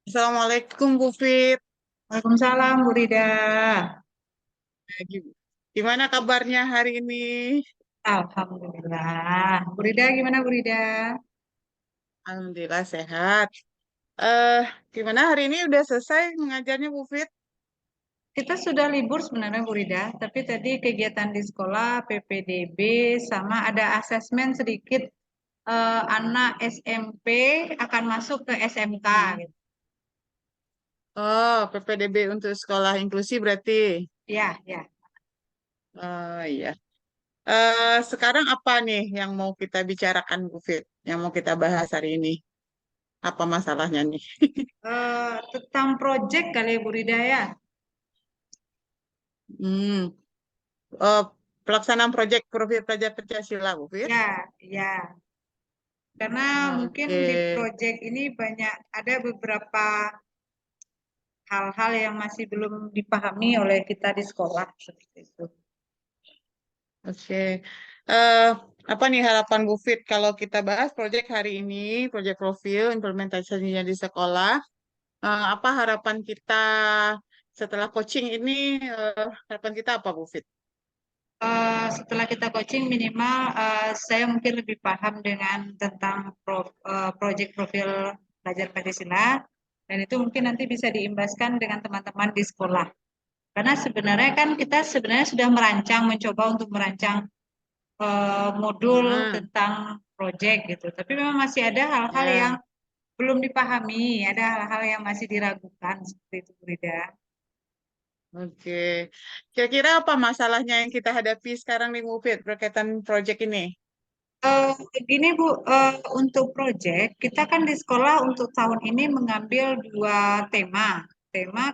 Assalamualaikum Bu Fit. Waalaikumsalam, Bu Rida. Gimana kabarnya hari ini? Alhamdulillah. Bu Rida, gimana Bu Rida? Alhamdulillah sehat. Eh, Gimana hari ini udah selesai mengajarnya Bu Fit? Kita sudah libur sebenarnya Bu Rida, tapi tadi kegiatan di sekolah, PPDB, sama ada asesmen sedikit anak SMP akan masuk ke SMK Hmm. gitu. Oh, PPDB untuk sekolah inklusi berarti. Ya, ya. Oh iya. Sekarang apa nih yang mau kita bicarakan Bu Fit? Yang mau kita bahas hari ini? Apa masalahnya nih? Tentang project kali ya Bu Rida ya. Hmm. Oh, pelaksanaan proyek profil pelajar Pancasila Bu Fit? Ya, ya. Karena mungkin Oke. di project ini banyak ada beberapa hal-hal yang masih belum dipahami oleh kita di sekolah seperti itu. Oke. Eh, apa nih harapan Bu Fit kalau kita bahas proyek hari ini, proyek profil implementasinya di sekolah? Apa harapan kita setelah coaching ini? Harapan kita apa Bu Fit? Setelah kita coaching minimal saya mungkin lebih paham dengan tentang proyek profil pelajar Pancasila dan itu mungkin nanti bisa diimbaskan dengan teman-teman di sekolah. Karena sebenarnya kan kita sebenarnya sudah mencoba untuk merancang modul Hmm, tentang proyek gitu. Tapi memang masih ada hal-hal yang ya, belum dipahami, ada hal-hal yang masih diragukan seperti itu, Bu Rida. oke. Kira-kira apa masalahnya yang kita hadapi sekarang di Bu Fit berkaitan proyek ini? Eh, Gini Bu, untuk proyek kita kan di sekolah untuk tahun ini mengambil dua tema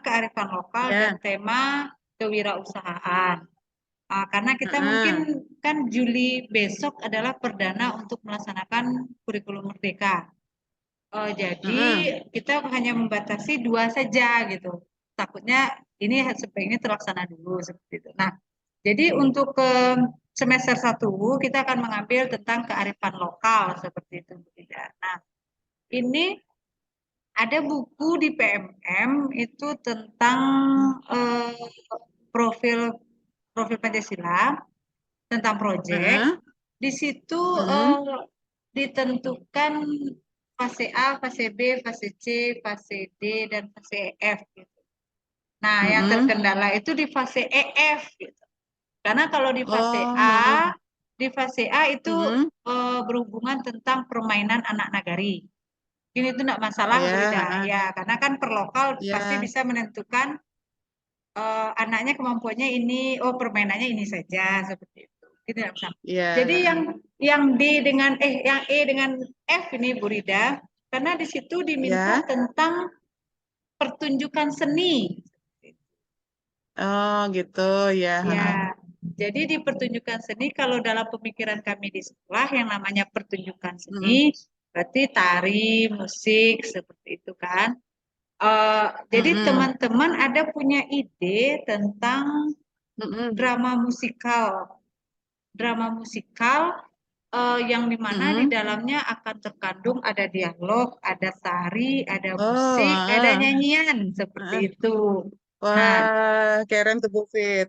kearifan lokal dan Ya, tema kewirausahaan. Karena kita mungkin heeh, kan Juli besok adalah perdana untuk melaksanakan kurikulum merdeka. Jadi heeh. kita hanya membatasi dua saja gitu. Takutnya ini sebaiknya terlaksana dulu seperti itu. Nah, jadi untuk ke semester satu kita akan mengambil tentang kearifan lokal seperti itu. Bu Ida. Nah, ini ada buku di PMM itu tentang eh, profil profil Pancasila tentang proyek. Heeh, Di situ heeh. ditentukan fase A, fase B, fase C, fase D, dan fase F gitu. Nah, yang Mm-mm. terkendala itu di fase EF gitu. Karena kalau Oh, Di fase A itu mm-mm. berhubungan tentang permainan anak nagari. Ini itu tidak masalah, Bu Ya, Rida. heeh. Ya, karena kan per lokal pasti Ya, bisa menentukan anaknya kemampuannya ini, oh permainannya ini saja seperti itu. Itu tidak masalah. ya, Jadi heeh. yang E dengan F ini Bu Rida, karena di situ diminta Ya. tentang pertunjukan seni. Oh, gitu ya, heeh. Ya, jadi di pertunjukan seni kalau dalam pemikiran kami di sekolah yang namanya pertunjukan Mm-mm. seni berarti tari, musik seperti itu kan. Jadi Mm-mm. teman-teman ada punya ide tentang Mm-mm. drama musikal, drama musikal yang dimana di Mm-mm. dalamnya akan terkandung ada dialog, ada tari, ada Oh, musik, ada heeh. nyanyian seperti Heeh. itu. Nah, Wah, keren tuh Bu Fit.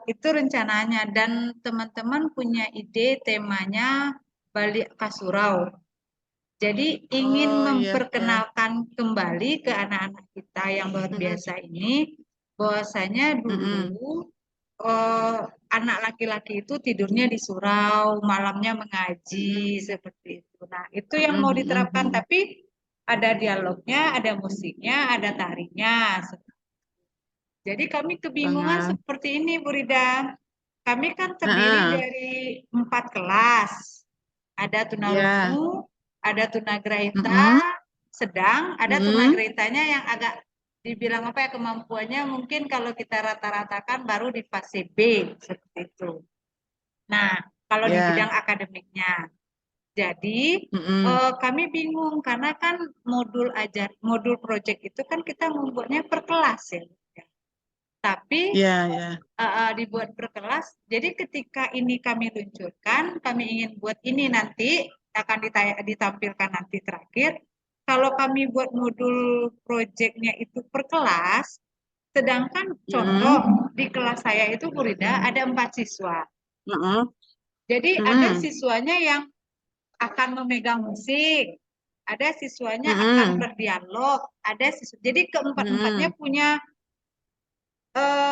itu rencananya dan teman-teman punya ide temanya Balik Kasurau. Jadi ingin Oh, iya, ya. memperkenalkan kembali ke anak-anak kita yang luar Mm-mm. biasa ini bahwasanya Mm-mm. dulu eh, anak laki-laki itu tidurnya di surau, malamnya mengaji Mm-mm. seperti itu. Nah, itu yang mau Mm-mm. diterapkan Mm-mm. tapi ada dialognya, ada musiknya, ada tarinya. Jadi kami kebingungan Wah, seperti ini, Bu Rida. Kami kan terdiri heeh. dari 4 kelas. Ada Ya. tunarungu, ada tunagrahita Mm-mm. sedang, ada Mm-mm. tunagrahitanya yang agak dibilang apa ya kemampuannya mungkin kalau kita rata-ratakan baru di fase B seperti itu. Nah, kalau di Ya. bidang akademiknya. Jadi Mm-mm. kami bingung karena kan modul proyek itu kan kita membuatnya per kelas ya. Tapi Ya, ya. dibuat per kelas. Jadi ketika ini kami luncurkan, kami ingin buat ini nanti. akan ditampilkan nanti terakhir. Kalau kami buat modul proyeknya itu per kelas, sedangkan contoh di kelas saya itu Bu Rida ada 4 siswa. Jadi ada siswanya yang akan memegang musik, ada siswanya akan berdialog, ada siswa. Jadi keempat-empatnya punya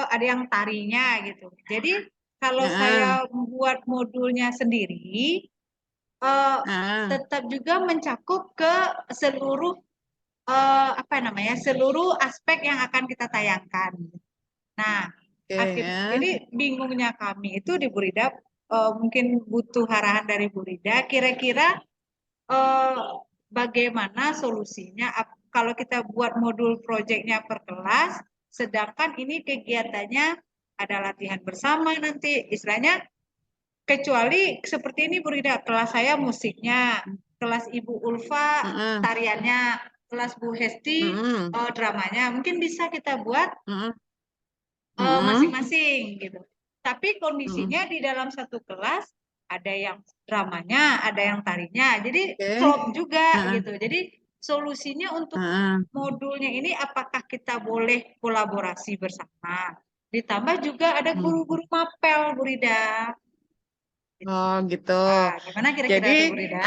ada yang tarinya gitu. Jadi kalau saya membuat modulnya sendiri, tetap juga mencakup ke seluruh apa namanya seluruh aspek yang akan kita tayangkan. Nah, jadi bingungnya kami itu di Burida mungkin butuh arahan dari Burida. Kira-kira bagaimana solusinya kalau kita buat modul proyeknya per kelas, sedangkan ini kegiatannya ada latihan bersama nanti, istilahnya kecuali seperti ini Burida, kelas saya musiknya, kelas Ibu Ulfa tariannya, kelas Bu Hesti dramanya, mungkin bisa kita buat masing-masing gitu. Tapi kondisinya di dalam satu kelas ada yang dramanya, ada yang tarinya. Jadi klop juga gitu. Jadi solusinya untuk modulnya ini apakah kita boleh kolaborasi bersama? Ditambah juga ada guru-guru mapel, Bu Rida. Oh gitu. Gimana kira-kira Jadi itu, Bu Rida?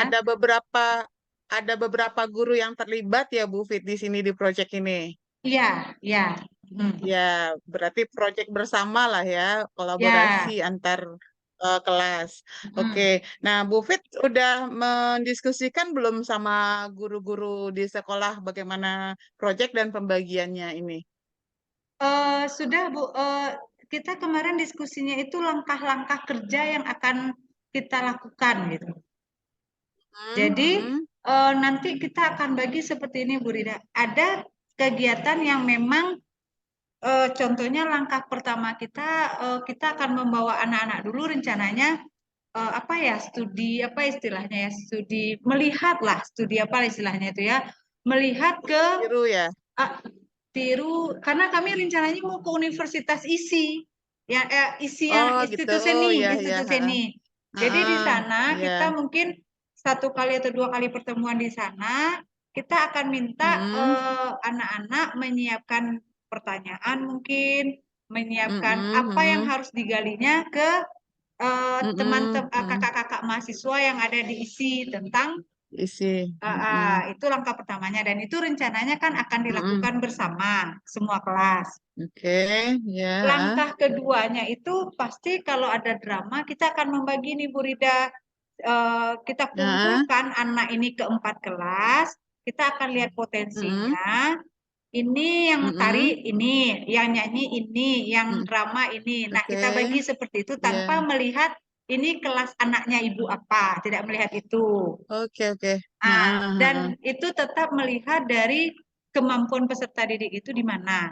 ada beberapa guru yang terlibat ya Bu Fit di sini di proyek ini. Iya, iya. Ya, berarti proyek bersama lah ya, kolaborasi Ya. antar kelas. Oke. Nah, Bu Fit udah mendiskusikan belum sama guru-guru di sekolah bagaimana proyek dan pembagiannya ini? Sudah Bu, kita kemarin diskusinya itu langkah-langkah kerja yang akan kita lakukan gitu. Jadi nanti kita akan bagi seperti ini Bu Rida. Ada kegiatan yang memang contohnya langkah pertama kita akan membawa anak-anak dulu rencananya apa ya studi apa istilahnya ya studi melihat lah studi apa istilahnya itu ya melihat ke Biru ya? tiru karena kami rencananya mau ke Universitas ISI ya ISI yang Oh gitu, ya ya. institut seni. Jadi di sana Ya. kita mungkin 1 kali atau 2 kali pertemuan di sana kita akan minta anak-anak menyiapkan pertanyaan mungkin menyiapkan apa yang harus digalinya ke teman-teman kakak-kakak mahasiswa yang ada di ISI tentang Isi. itu langkah pertamanya dan itu rencananya kan akan dilakukan bersama semua kelas. Oke, ya. Langkah keduanya itu pasti kalau ada drama kita akan membagi nih Bu Rida. Kita kumpulkan anak ini ke 4 kelas, kita akan lihat potensinya. Ini yang tari ini, yang nyanyi ini, yang drama ini. Nah, kita bagi seperti itu tanpa melihat ini kelas anaknya ibu apa, tidak melihat itu. Oke, oke. Dan itu tetap melihat dari kemampuan peserta didik itu di mana.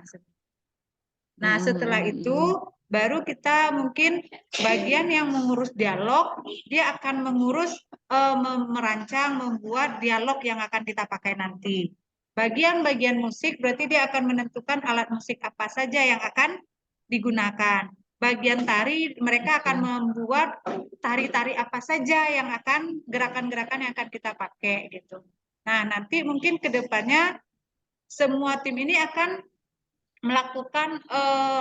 Nah, setelah itu baru kita mungkin bagian yang mengurus dialog, dia akan mengurus merancang, membuat dialog yang akan kita pakai nanti. Bagian-bagian musik berarti dia akan menentukan alat musik apa saja yang akan digunakan. Bagian tari mereka akan membuat tari-tari apa saja yang akan gerakan-gerakan yang akan kita pakai gitu. Nah, nanti mungkin ke depannya semua tim ini akan melakukan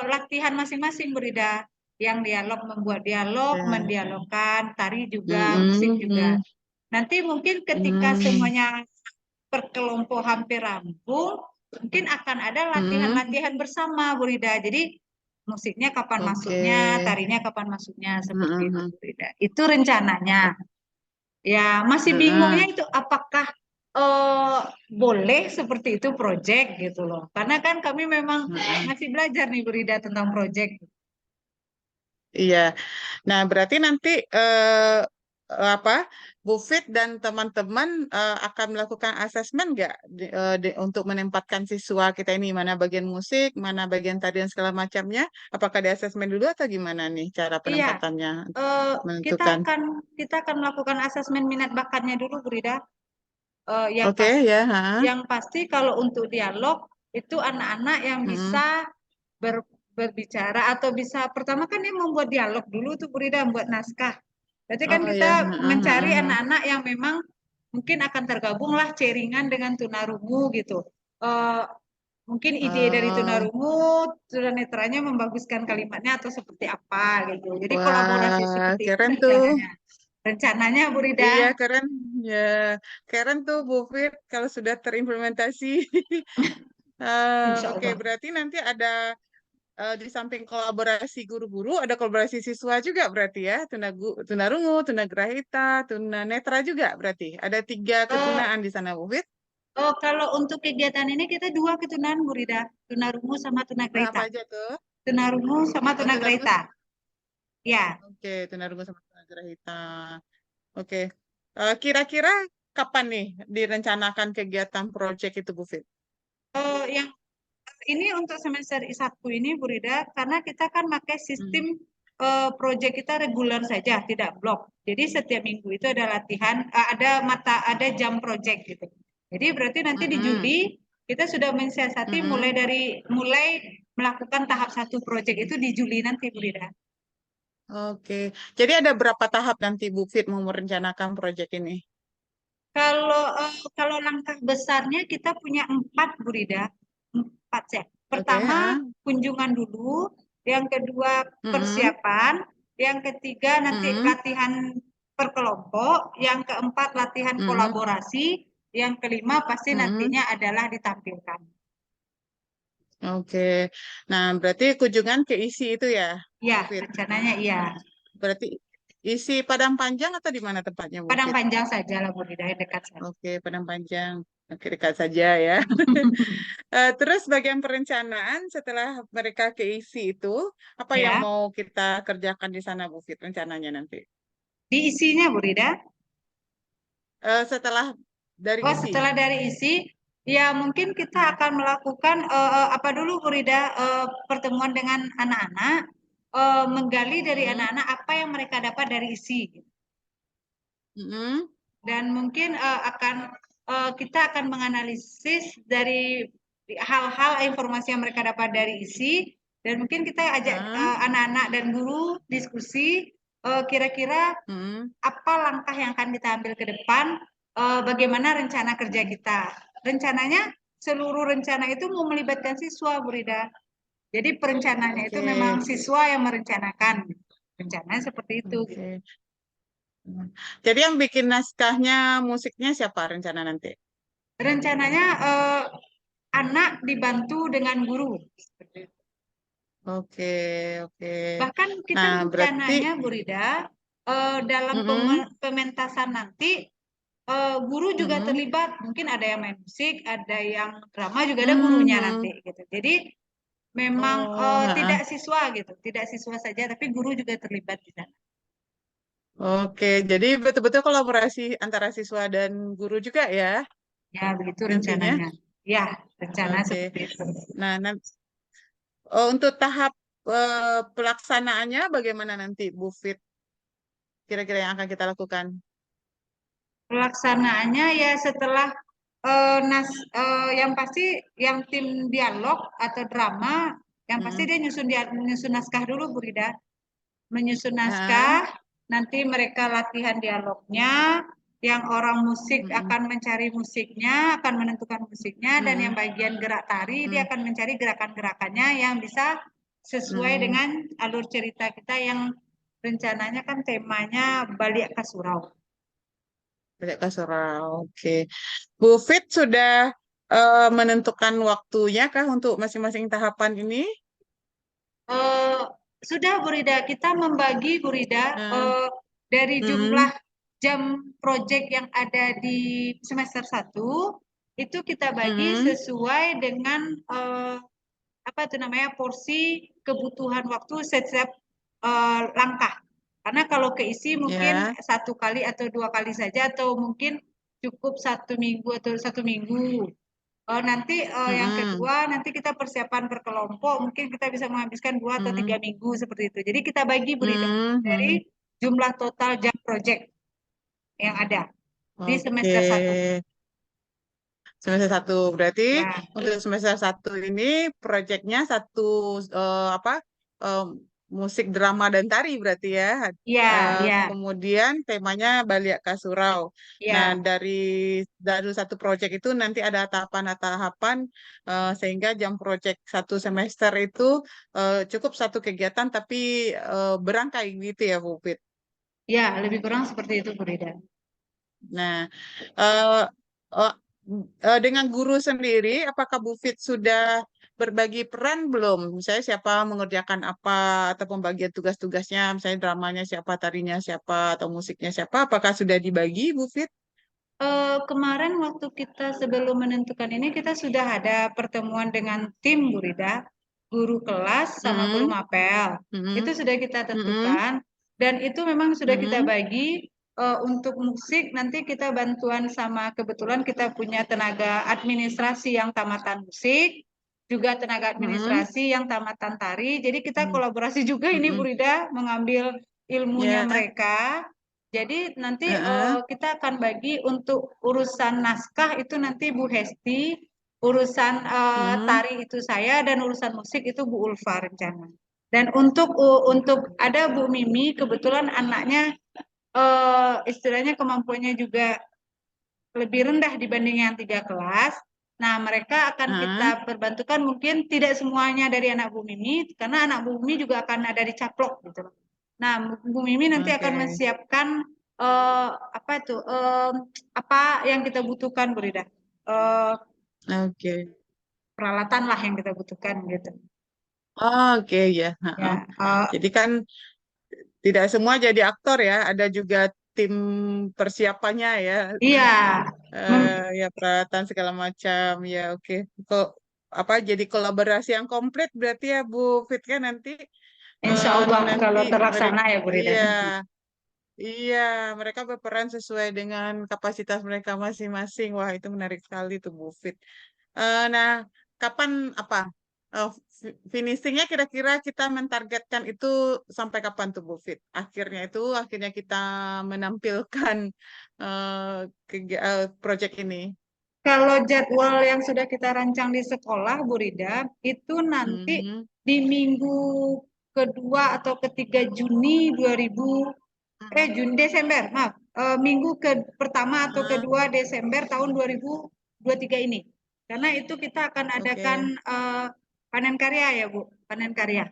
latihan masing-masing Berida yang dialog membuat dialog, mendialogkan, tari juga, musik juga. Nanti mungkin ketika semuanya berkelompok hampir rampung, mungkin akan ada latihan-latihan bersama Berida. Jadi musiknya kapan masuknya, tarinya kapan masuknya seperti itu Berida. Itu rencananya. Ya, masih bingungnya itu apakah boleh seperti itu project gitu loh. Karena kan kami memang masih belajar nih Berida tentang project. Iya. Nah, berarti nanti apa Bu Fit dan teman-teman akan melakukan asesmen nggak untuk menempatkan siswa kita ini mana bagian musik, mana bagian tadi dan segala macamnya? Apakah di asesmen dulu atau gimana nih cara Iya, penempatannya kita menentukan? akan kita akan melakukan asesmen minat bakatnya dulu Berida. Yang Oke, pasti, ya. yang pasti kalau untuk dialog itu anak-anak yang bisa berbicara atau bisa pertama kan dia membuat dialog dulu tuh Burida membuat naskah. Berarti kan Oh kita ya. mencari anak-anak yang memang mungkin akan tergabunglah ceringan dengan tunarungu gitu. Eh, Mungkin ide dari Oh, tunarungu, tunanetranya membaguskan kalimatnya atau seperti apa gitu. Jadi kolaborasi wah, seperti itu keren tuh. rencananya. Rencananya Bu Rida. Iya, keren. Ya, keren tuh Bu Fit kalau sudah terimplementasi. Insya Oke, Allah. berarti nanti ada di samping kolaborasi guru-guru, ada kolaborasi siswa juga berarti ya. Tunarungu, tunagrahita, tunanetra juga berarti. Ada 3 Eh, ketunaan di sana, Bu Fit. oh, kalau untuk kegiatan ini kita dua ketunaan Bu Rida. Tunarungu sama Nah, tunagrahita. apa aja tuh? Tunarungu sama Oh, tunarungu. tunagrahita. Ya. Oke, tunarungu sama tunagrahita. Oke. Kira-kira kapan nih direncanakan kegiatan proyek itu, Bu Fit? Yang ini untuk semester I1 ini Bu Rida, karena kita kan pakai Hmm. sistem proyek kita reguler saja, tidak blok. Jadi setiap minggu itu ada latihan, ada jam proyek gitu. Jadi berarti nanti di Mm-mm. Juli kita sudah mensiasati Mm-mm. mulai melakukan tahap satu proyek itu di Juli nanti Bu Rida. Oke. Jadi ada berapa tahap nanti Bu Fit mau merencanakan proyek ini? Kalau langkah besarnya kita punya 4 Bu Rida, 4 ya. Oke, Pertama ah. kunjungan dulu, yang kedua Mm-mm. persiapan, yang ketiga nanti Mm-mm. latihan per kelompok, yang keempat latihan Mm-mm. kolaborasi, yang kelima pasti Mm-mm. nantinya adalah ditampilkan. Oke. Nah, berarti kunjungan ke isi itu ya, Ya, Bu Fit? rencananya iya. Berarti isi Padang Panjang atau di mana tempatnya, Bu Padang Fit? panjang saja lah Bu Rida, yang dekat saja. Oke, Padang Panjang. Oke, dekat saja ya. Terus bagian perencanaan setelah mereka keisi itu, apa yang Ya, mau kita kerjakan di sana, Bu Fit, rencananya nanti? diisinya Bu Rida. Setelah dari Oh, isi. setelah dari isi, ya mungkin kita Hmm. akan melakukan apa dulu Bu Rida, pertemuan dengan anak-anak, menggali dari Hmm. anak-anak apa yang mereka dapat dari isi. Hmm. Dan mungkin kita akan menganalisis dari hal-hal informasi yang mereka dapat dari isi, dan mungkin kita ajak Ah. anak-anak dan guru diskusi kira-kira Hmm. apa langkah yang akan kita ambil ke depan, bagaimana rencana kerja kita. Rencananya seluruh rencana itu mau melibatkan siswa, Bu Rida. Jadi perencananya itu Oke. memang siswa yang merencanakan. Rencananya seperti itu. Oke. Hmm. Jadi yang bikin naskahnya, musiknya siapa rencana nanti? Rencananya anak dibantu dengan guru. Oke, oke. Bahkan kita Nah, berarti, rencananya, Bu Rida, dalam mm-mm, pementasan nanti guru juga mm-mm, terlibat. Mungkin ada yang main musik, ada yang drama, juga ada gurunya nanti mm-mm. gitu. Jadi memang Oh, tidak ha. siswa gitu, tidak siswa saja, tapi guru juga terlibat di sana. Oke, jadi betul-betul kolaborasi antara siswa dan guru juga ya Ya, begitu nantinya. rencananya. Ya, rencana Oke. seperti itu. Nah, untuk tahap pelaksanaannya bagaimana nanti, Bu Fit? Kira-kira yang akan kita lakukan? Pelaksanaannya ya setelah yang pasti yang tim dialog atau drama, yang pasti Hmm. dia nyusun naskah dulu Bu Rida. Menyusun Ah, naskah, nanti mereka latihan dialognya, yang orang musik mm-mm, akan mencari musiknya, akan menentukan musiknya, dan yang mm-mm, bagian gerak tari, dia mm, akan mencari gerakan-gerakannya yang bisa sesuai mm. dengan alur cerita kita yang rencananya kan temanya Balik ke Surau. Balik ke surau. Oke. Bu Fit sudah menentukan waktunya kah untuk masing-masing tahapan ini? Eh, Sudah Bu Rida, kita membagi Bu Rida Eh, dari jumlah mm, jam proyek yang ada di semester satu itu kita bagi mm, sesuai dengan apa itu namanya porsi kebutuhan waktu setiap langkah. Karena kalau keisi mungkin ya. satu kali atau dua kali saja, atau mungkin cukup satu minggu atau satu minggu. Nanti yang Mm, kedua, nanti kita persiapan berkelompok, mungkin kita bisa menghabiskan 2 atau 3 mm, minggu seperti itu. Jadi kita bagi Bu Rida mm, dari mm. jumlah total jam project yang ada di Oke. semester satu. Semester satu berarti Ya, untuk semester satu ini proyeknya satu apa? musik drama dan tari berarti ya. Iya, iya, Kemudian temanya Baliaka Surau. Nah, iya. dari satu proyek itu nanti ada tahapan-tahapan sehingga jam proyek satu semester itu cukup satu kegiatan tapi berangkai gitu ya, Bu Fit. Ya, lebih kurang seperti itu, Bu Rida. Nah, eh, eh, dengan guru sendiri, apakah Bu Fit sudah berbagi peran belum? Misalnya siapa mengerjakan apa atau pembagian tugas-tugasnya, misalnya dramanya siapa, tarinya siapa, atau musiknya siapa, apakah sudah dibagi, Bu Fit? Kemarin waktu kita sebelum menentukan ini, kita sudah ada pertemuan dengan tim, Bu Rida, guru kelas sama guru Mm-mm, mapel. mm-mm, Itu sudah kita mm-mm, tentukan, dan itu memang sudah kita mm-mm, bagi. Untuk musik, nanti kita bantuan sama, kebetulan kita punya tenaga administrasi yang tamatan musik, juga tenaga mm-mm, administrasi yang tamatan tari. Jadi kita mm-mm, kolaborasi juga ini, Bu mm-mm. Rida, mengambil ilmunya Ya, mereka. Jadi nanti heeh, kita akan bagi untuk urusan naskah itu nanti Bu Hesti, urusan mm, tari itu saya, dan urusan musik itu Bu Ulfa rencana. Dan untuk ada Bu Mimi, kebetulan anaknya istilahnya kemampuannya juga lebih rendah dibanding yang 3 kelas. Nah, mereka akan heeh, kita perbantukan, mungkin tidak semuanya dari anak Bu Mimi, karena anak Bu Mimi juga akan ada di caplok gitu loh. Nah, Bu Mimi nanti akan oke, menyiapkan apa itu apa yang kita butuhkan, Bu Rida. Eh, oke, Peralatan lah yang kita butuhkan gitu. oke ya, heeh. Ya, Jadi kan tidak semua jadi aktor ya, ada juga tim persiapannya ya, iya, ya peralatan segala macam ya, oke. Kok apa jadi kolaborasi yang komplit berarti ya Bu Fit kan nanti Insya eh, Allah nanti kalau terlaksana mereka ya, Bu Rida. iya iya mereka berperan sesuai dengan kapasitas mereka masing-masing. Wah itu menarik sekali tuh Bu Fit. Nah kapan apa finishingnya kira-kira kita mentargetkan itu sampai kapan tuh Bu Fit? Akhirnya kita menampilkan project ini. Kalau jadwal yang sudah kita rancang di sekolah, Bu Rida, itu nanti Mhm. di minggu kedua atau ketiga Juni 2000, Mhm. Juni Desember, maaf, minggu pertama atau Ah, kedua Desember tahun 2023 ini. Karena itu kita akan adakan oke. panen karya ya, Bu, panen karya.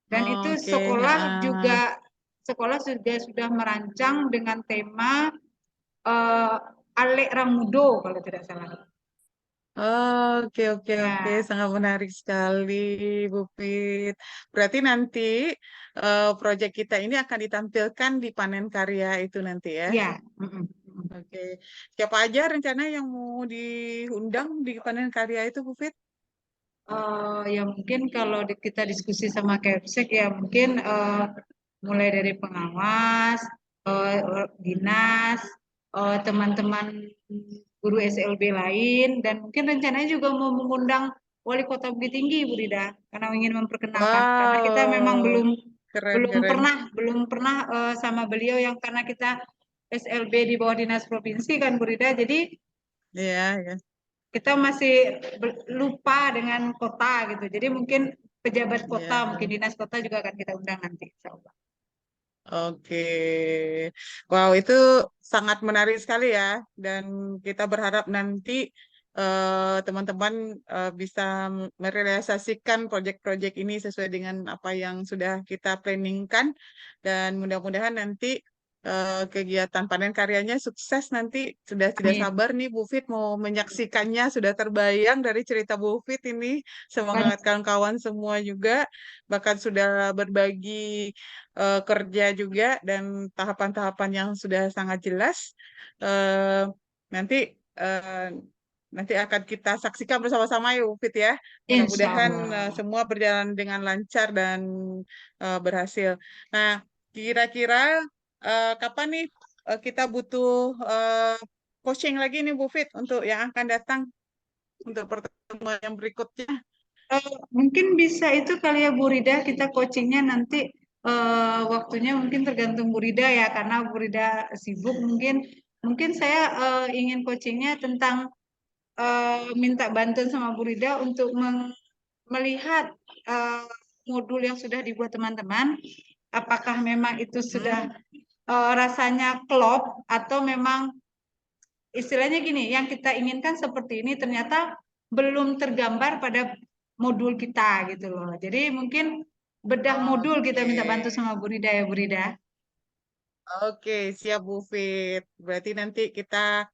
Dan itu Oke. sekolah juga sudah merancang dengan tema eh, Alek Ramudo kalau tidak salah. Oke, oke, oke. Ya, Sangat menarik sekali, Bu Fit. Berarti nanti proyek kita ini akan ditampilkan di panen karya itu nanti ya. ya. Mm-mm, mm-mm. Oke. Siapa aja rencana yang mau diundang di panen karya itu, Bu Fit? Ya mungkin kalau kita diskusi sama Kepsek ya mungkin mulai dari pengawas, dinas, teman-teman guru SLB lain, dan mungkin rencananya juga mau mengundang Wali Kota Bukit Tinggi, Bu Rida, karena ingin memperkenalkan. Karena kita memang Wow, belum keren, belum keren. pernah belum pernah sama beliau, yang karena kita SLB di bawah dinas provinsi kan, Bu Rida. Jadi Iya, ya. kita masih lupa dengan kota gitu. Jadi mungkin pejabat kota, mungkin Iya. dinas kota juga akan kita undang nanti, insya Allah. Oke, wow itu sangat menarik sekali ya, dan kita berharap nanti teman-teman bisa merealisasikan proyek-proyek ini sesuai dengan apa yang sudah kita planningkan, dan mudah-mudahan nanti kegiatan panen karyanya sukses nanti. Sudah tidak Amin. sabar nih Bu Fit mau menyaksikannya, sudah terbayang dari cerita Bu Fit ini. Semangat Kan kawan-kawan semua juga, bahkan sudah berbagi kerja juga dan tahapan-tahapan yang sudah sangat jelas. Eh, nanti eh, nanti akan kita saksikan bersama-sama ya, Ufit ya. insya Mudah-mudahan Allah. semua berjalan dengan lancar dan berhasil. Nah, kira-kira kapan nih kita butuh eh, coaching lagi nih, Bu Fit, untuk yang akan datang untuk pertemuan yang berikutnya? Mungkin bisa itu kali ya, Bu Rida, kita coachingnya nanti waktunya mungkin tergantung Bu Rida ya, karena Bu Rida sibuk. Mungkin saya ingin coachingnya tentang minta bantuan sama Bu Rida untuk melihat modul yang sudah dibuat teman-teman, apakah memang itu sudah Hmm. rasanya klop atau memang istilahnya gini, yang kita inginkan seperti ini ternyata belum tergambar pada modul kita gitu loh. Jadi mungkin bedah modul kita minta bantu Oke. sama Bu Rida ya Bu Rida. Oke, siap Bu Fit. Berarti nanti kita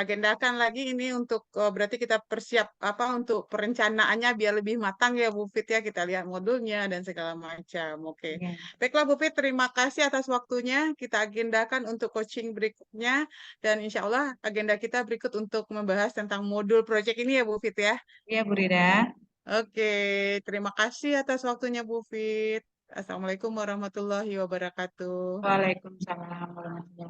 agendakan lagi ini untuk berarti kita persiap apa untuk perencanaannya biar lebih matang ya Bu Fit ya. Kita lihat modulnya dan segala macam. Oke. Ya, Baiklah Bu Fit, terima kasih atas waktunya. Kita agendakan untuk coaching berikutnya dan insya Allah agenda kita berikut untuk membahas tentang modul project ini ya Bu Fit ya. ya Bu Rida. Oke, terima kasih atas waktunya Bu Fit. Assalamualaikum warahmatullahi wabarakatuh. Waalaikumsalam warahmatullahi